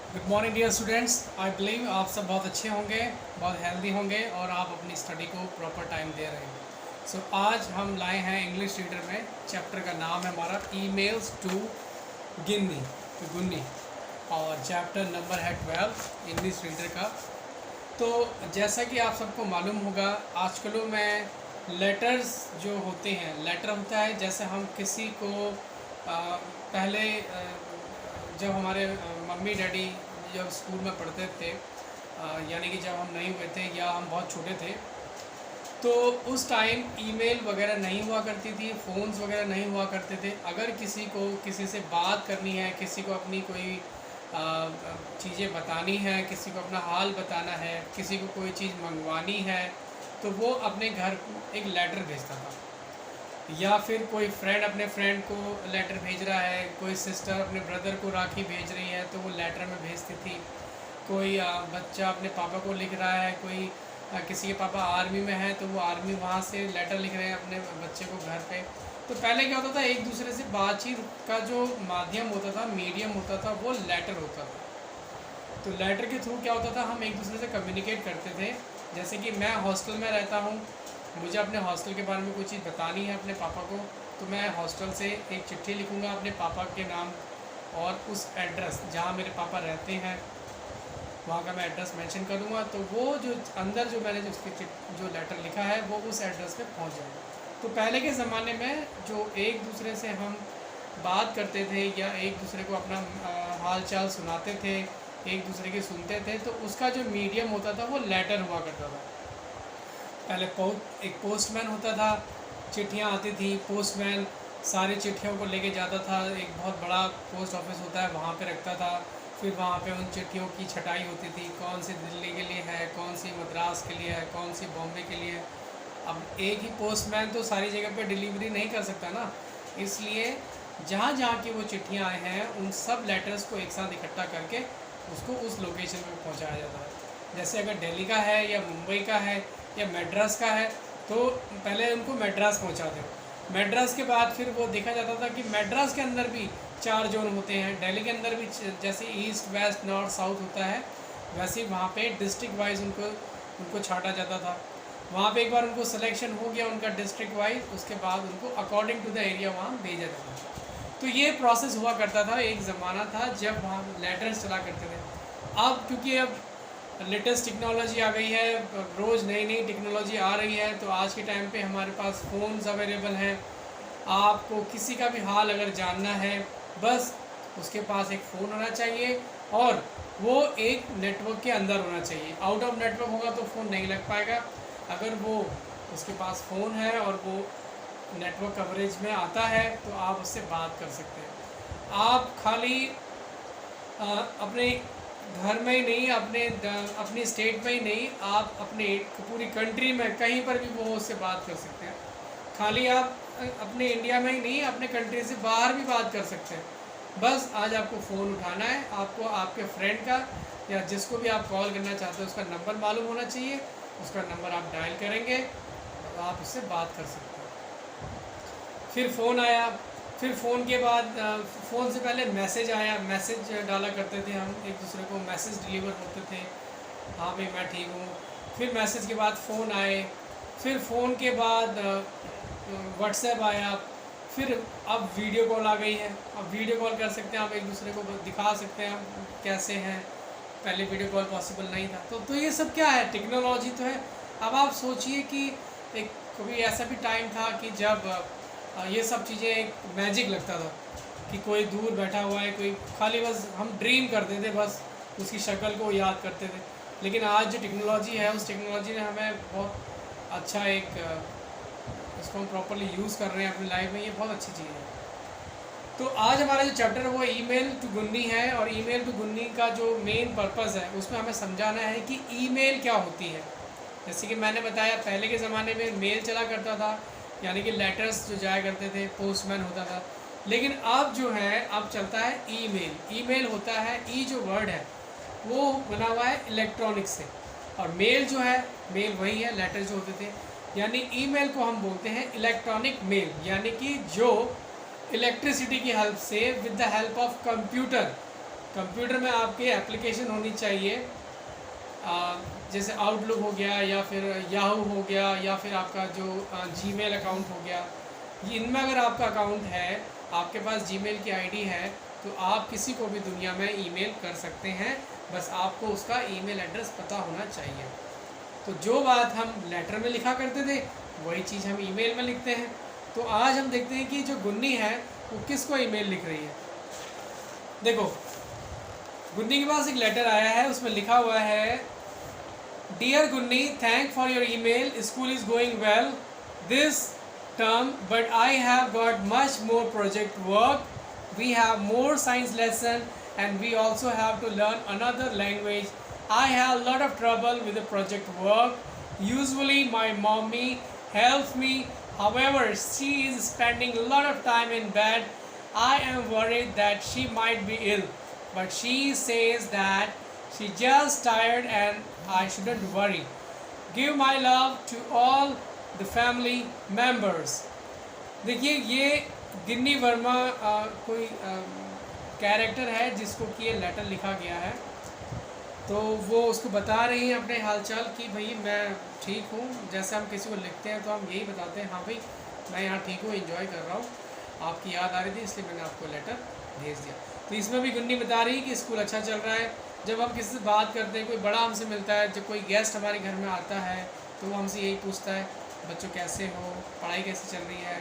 Good morning dear students. I believe आप सब बहुत अच्छे होंगे, बहुत हेल्दी होंगे और आप अपनी स्टडी को प्रॉपर टाइम दे रहे हैं। सो आज हम लाए हैं इंग्लिश रीडर में, चैप्टर का नाम है हमारा ईमेल्स टू गिन्नी टू गुन्नी और चैप्टर नंबर है 12 इंग्लिश रीडर का। तो जैसा कि आप सबको मालूम होगा, आजकल में लेटर्स जो होते हैं, लेटर होता है जैसे हम किसी को पहले जब हमारे मम्मी डैडी जब स्कूल में पढ़ते थे, यानी कि जब हम नहीं हुए थे या हम बहुत छोटे थे, तो उस टाइम ईमेल वगैरह नहीं हुआ करती थी, फ़ोन्स वगैरह नहीं हुआ करते थे। अगर किसी को किसी से बात करनी है, किसी को अपनी कोई चीज़ें बतानी है, किसी को अपना हाल बताना है, किसी को कोई चीज़ मंगवानी है, तो वो अपने घर को एक लेटर भेजता था। या फिर कोई फ्रेंड अपने फ्रेंड को लेटर भेज रहा है, कोई सिस्टर अपने ब्रदर को राखी भेज रही है तो वो लेटर में भेजती थी। कोई बच्चा अपने पापा को लिख रहा है, कोई किसी के पापा आर्मी में है तो वो आर्मी वहाँ से लेटर लिख रहे हैं अपने बच्चे को घर पे। तो पहले क्या होता था, एक दूसरे से बातचीत का जो माध्यम होता था, मीडियम होता था, वो लेटर होता था। तो लेटर के थ्रू क्या होता था, हम एक दूसरे से कम्युनिकेट करते थे। जैसे कि मैं हॉस्टल में रहता हूँ, मुझे अपने हॉस्टल के बारे में कोई चीज़ बतानी है अपने पापा को, तो मैं हॉस्टल से एक चिट्ठी लिखूँगा अपने पापा के नाम और उस एड्रेस जहाँ मेरे पापा रहते हैं वहाँ का मैं एड्रेस मेंशन कर दूँगा। तो वो जो अंदर जो मैंने जो लेटर लिखा है वो उस एड्रेस पे पहुँच जाएगा। तो पहले के ज़माने में जो एक दूसरे से हम बात करते थे या एक दूसरे को अपना हाल चाल सुनाते थे, एक दूसरे की सुनते थे, तो उसका जो मीडियम होता था वो लेटर हुआ करता था। पहले एक पोस्टमैन होता था, चिट्ठियाँ आती थी, पोस्टमैन सारी चिट्ठियों को लेके जाता था, एक बहुत बड़ा पोस्ट ऑफिस होता है वहाँ पे रखता था। फिर वहाँ पे उन चिट्ठियों की छटाई होती थी, कौन सी दिल्ली के लिए है, कौन सी मद्रास के लिए है, कौन सी बॉम्बे के लिए है। अब एक ही पोस्टमैन तो सारी जगह पे डिलीवरी नहीं कर सकता ना, इसलिए जहाँ जहाँ की वो चिट्ठियाँ आए हैं उन सब लेटर्स को एक साथ इकट्ठा करके उसको उस लोकेशन पे पहुँचाया जाता है। जैसे अगर दिल्ली का है या मुंबई का है या मद्रास का है तो पहले उनको मद्रास पहुँचाते हो। मद्रास के बाद फिर वो देखा जाता था कि मद्रास के अंदर भी 4 जोन होते हैं, दिल्ली के अंदर भी जैसे ईस्ट वेस्ट नॉर्थ साउथ होता है, वैसे ही वहाँ पे डिस्ट्रिक्ट वाइज उनको छांटा जाता था। वहाँ पे एक बार उनको सिलेक्शन हो गया उनका डिस्ट्रिक्ट वाइज, उसके बाद उनको अकॉर्डिंग टू द एरिया वहाँ भेजा जाता था। तो ये प्रोसेस हुआ करता था। एक ज़माना था जब वहाँ लेटर्स चला करते थे। अब क्योंकि अब लेटेस्ट टेक्नोलॉजी आ गई है, रोज़ नई नई टेक्नोलॉजी आ रही है, तो आज के टाइम पे हमारे पास फ़ोन्स अवेलेबल हैं। आपको किसी का भी हाल अगर जानना है, बस उसके पास एक फ़ोन होना चाहिए और वो एक नेटवर्क के अंदर होना चाहिए। आउट ऑफ नेटवर्क होगा तो फ़ोन नहीं लग पाएगा। अगर वो उसके पास फ़ोन है और वो नेटवर्क कवरेज में आता है तो आप उससे बात कर सकते हैं। आप खाली अपने घर में ही नहीं, अपनी स्टेट में ही नहीं, आप अपने पूरी कंट्री में कहीं पर भी वो उससे बात कर सकते हैं। खाली आप अपने इंडिया में ही नहीं, अपने कंट्री से बाहर भी बात कर सकते हैं। बस आज आपको फ़ोन उठाना है, आपको आपके फ्रेंड का या जिसको भी आप कॉल करना चाहते हो उसका नंबर मालूम होना चाहिए। उसका नंबर आप डायल करेंगे तो आप उससे बात कर सकते हैं। फिर फ़ोन आया, फिर फ़ोन के बाद फ़ोन से पहले मैसेज आया, मैसेज डाला करते थे हम एक दूसरे को, मैसेज डिलीवर होते थे, हाँ भाई मैं ठीक हूँ। फिर मैसेज के बाद फ़ोन आए, फिर फ़ोन के बाद व्हाट्सएप आया, फिर अब वीडियो कॉल आ गई है। अब वीडियो कॉल कर सकते हैं, आप एक दूसरे को दिखा सकते हैं आप कैसे हैं। पहले वीडियो कॉल पॉसिबल नहीं था। तो ये सब क्या है, टेक्नोलॉजी तो है। अब आप सोचिए कि एक कभी ऐसा भी टाइम था कि जब ये सब चीज़ें एक मैजिक लगता था कि कोई दूर बैठा हुआ है, कोई खाली बस हम ड्रीम करते थे, बस उसकी शक्ल को याद करते थे। लेकिन आज जो टेक्नोलॉजी है, उस टेक्नोलॉजी ने हमें बहुत अच्छा एक इसको हम प्रॉपरली यूज़ कर रहे हैं अपनी लाइफ में, ये बहुत अच्छी चीज़ है। तो आज हमारा जो चैप्टर है वो ईमेल टू गुन्नी है और ईमेल टू गुन्नी का जो मेन पर्पज़ है उसमें हमें समझाना है कि ईमेल क्या होती है। जैसे कि मैंने बताया, पहले के ज़माने में मेल चला करता था, यानी कि लेटर्स जो जाया करते थे, पोस्टमैन होता था। लेकिन अब जो है, अब चलता है ईमेल। ईमेल होता है, ई जो वर्ड है वो बना हुआ है इलेक्ट्रॉनिक से, और मेल जो है, मेल वही है लेटर जो होते थे। यानी ईमेल को हम बोलते हैं इलेक्ट्रॉनिक मेल, यानी कि जो इलेक्ट्रिसिटी की हेल्प से, with the help of computer, computer में आपके एप्लीकेशन होनी चाहिए, जैसे आउटलुक हो गया या फिर याहू हो गया या फिर आपका जो जीमेल अकाउंट हो गया। इनमें अगर आपका अकाउंट है, आपके पास जीमेल की आईडी है, तो आप किसी को भी दुनिया में ईमेल कर सकते हैं। बस आपको उसका ईमेल एड्रेस पता होना चाहिए। तो जो बात हम लेटर में लिखा करते थे वही चीज़ हम ईमेल में लिखते हैं। तो आज हम देखते हैं कि जो गुन्नी है वो किसको ईमेल लिख रही है। देखो, गुन्नी के पास एक लेटर आया है, उसमें लिखा हुआ है, dear Gunni, thank for your email, school is going well this term, but I have got much more project work. We have more science lesson and we also have to learn another language. I have a lot of trouble with the project work. Usually my mommy helps me, however she is spending a lot of time in bed. I am worried that she might be ill, but she says that she just tired and I shouldn't worry. Give my love to all the family members. देखिए, ये गिन्नी वर्मा कोई character है जिसको कि ये letter लिखा गया है। तो वो उसको बता रही हैं अपने हालचाल कि भाई मैं ठीक हूँ। जैसे हम किसी को लिखते हैं तो हम यही बताते हैं, हाँ भाई मैं यहाँ ठीक हूँ, एंजॉय कर रहा हूँ, आपकी याद आ रही थी इसलिए मैंने आपको लेटर भेज दिया। तो इसमें भी गुन्नी बता रही है कि स्कूल अच्छा चल रहा है। जब हम किसी से बात करते हैं, कोई बड़ा हमसे मिलता है, जब कोई गेस्ट हमारे घर में आता है तो वो हमसे यही पूछता है, बच्चों कैसे हो, पढ़ाई कैसे चल रही है,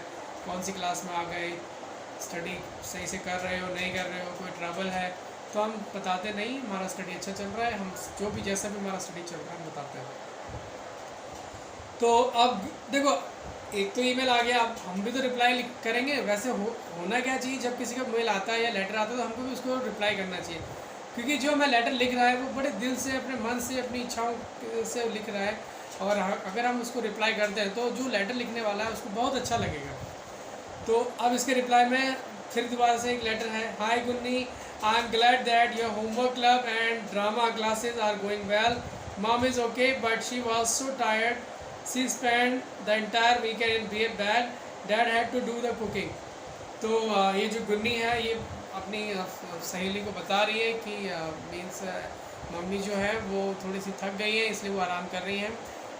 कौन सी क्लास में आ गए, स्टडी सही से कर रहे हो नहीं कर रहे हो, कोई ट्रबल है। तो हम बताते नहीं, हमारा स्टडी अच्छा चल रहा है, हम जो भी जैसा भी हमारा स्टडी चल रहा है हम बताते हैं। तो अब देखो, एक तो ईमेल आ गया, अब हम भी तो रिप्लाई करेंगे। वैसे होना क्या चाहिए, जब किसी का मेल आता है या लेटर आता है तो हमको भी उसको रिप्लाई करना चाहिए, क्योंकि जो मैं लेटर लिख रहा है वो बड़े दिल से, अपने मन से, अपनी इच्छाओं से लिख रहा है। और अगर हम उसको रिप्लाई करते हैं तो जो लेटर लिखने वाला है उसको बहुत अच्छा लगेगा। तो अब इसके रिप्लाई में फिर दोबारा से एक लेटर है, hi Gunni, I am glad that your homework club and drama classes are going well. Mom is okay but she was so tired, she spend the entire weekend in bed, dad had to do the cooking. तो ये जो गुन्नी है ये अपनी सहेली को बता रही है कि मीन्स मम्मी जो है वो थोड़ी सी थक गई है इसलिए वो आराम कर रही हैं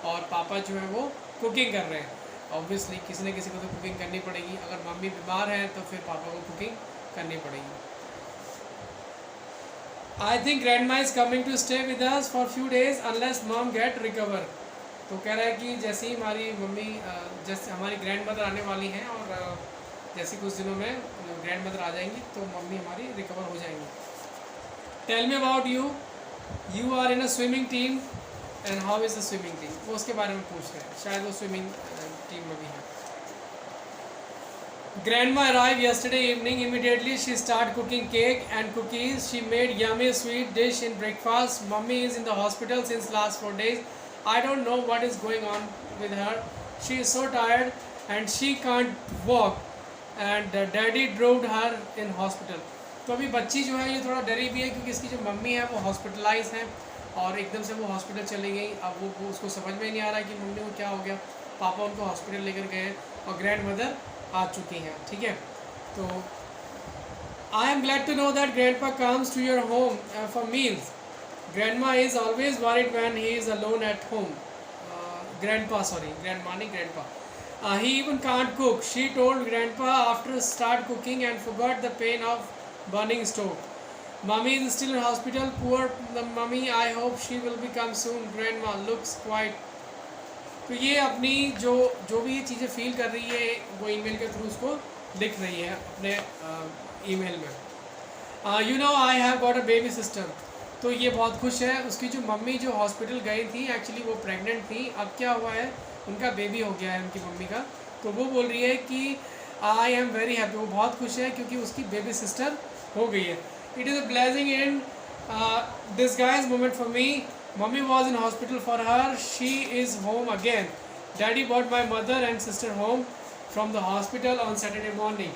और पापा जो है वो कुकिंग कर रहे हैं। ऑब्वियसली किसी न किसी को तो कुकिंग करनी पड़ेगी। अगर मम्मी बीमार है तो फिर पापा को कुकिंग करनी पड़ेगी। I think grandma is coming to stay with us for few days unless mom get recover. तो कह रहा है कि जैसे ही हमारी मम्मी, जैसे हमारी ग्रैंड मदर आने वाली हैं और जैसे कुछ दिनों में ग्रैंड मदर आ जाएंगी तो मम्मी हमारी रिकवर हो जाएंगी। Tell me about you, you are in a swimming team and how is the swimming team. वो उसके बारे में पूछ रहे हैं, शायद वो स्विमिंग टीम में भी है। Grandma arrived yesterday evening. Immediately she started cooking cake and cookies. She made yummy sweet dish in breakfast. Mummy is in the hospital since last 4 days. I don't know what is going on with her. She is so tired and she can't walk. And daddy drove her in hospital. तो अभी बच्ची जो है ये थोड़ा डरी भी है क्योंकि इसकी जो मम्मी है वो हॉस्पिटलाइज हैं और एकदम से वो हॉस्पिटल चली गई। अब वो उसको समझ में नहीं आ रहा है कि मम्मी को क्या हो गया। पापा उनको हॉस्पिटल लेकर गए और ग्रैंड मदर आ चुकी हैं। ठीक है, तो I am glad to know that grandpa comes to your home for meals. Grandma is always worried when he is alone at home. Grandpa, sorry, grandma नहीं, grandpa. He even can't cook. She told Grandpa after start cooking and forgot the pain of burning stove. Mummy is still in hospital. Poor the mummy. I hope she will become soon. Grandma looks quite. तो ये अपनी जो भी ये चीज़ें feel कर रही है वो ईमेल के थ्रू उसको लिख रही है अपने ईमेल में। You know I have got a baby sister. तो ये बहुत खुश है। उसकी जो मम्मी जो हॉस्पिटल गई थी, एक्चुअली वो प्रेग्नेंट थी। अब क्या हुआ है, उनका बेबी हो गया है उनकी मम्मी का। तो वो बोल रही है कि आई एम वेरी हैप्पी। वो बहुत खुश है क्योंकि उसकी बेबी सिस्टर हो गई है। It is a blessing in this guys moment for me. Mummy was in hospital for her, she is home again. Daddy bought my mother and sister home from the hospital on Saturday morning.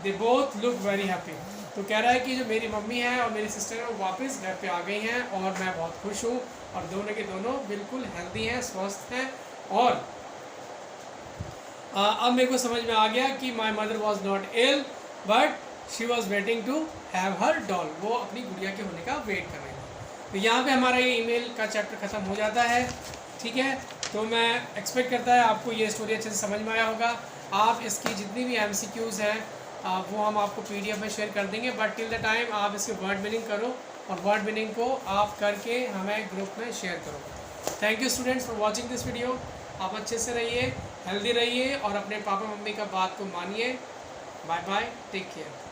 They both look very happy. तो कह रहा है कि जो मेरी mummy है और मेरी सिस्टर है वो वापस घर पे आ गई हैं और मैं बहुत खुश हूँ और दोनों के दोनों बिल्कुल हेल्दी हैं, स्वस्थ हैं। और अब मेरे को समझ में आ गया कि my mother was not ill but she was waiting to have her doll, वो अपनी गुड़िया के होने का वेट कर रही थी। तो यहाँ पे हमारा ये ईमेल का चैप्टर ख़त्म हो जाता है, ठीक है। तो मैं एक्सपेक्ट करता है आपको ये स्टोरी अच्छे से समझ में आया होगा। आप इसकी जितनी भी MCQs हैं वो हम आपको PDF में शेयर कर देंगे, बट टिल द टाइम आप इसके वर्ड मीनिंग करो और वर्ड मीनिंग को आप करके हमें ग्रुप में शेयर करो। Thank you students for watching this video. आप अच्छे से रहिए, हेल्दी रहिए और अपने पापा मम्मी का बात को मानिए। Bye bye, take care.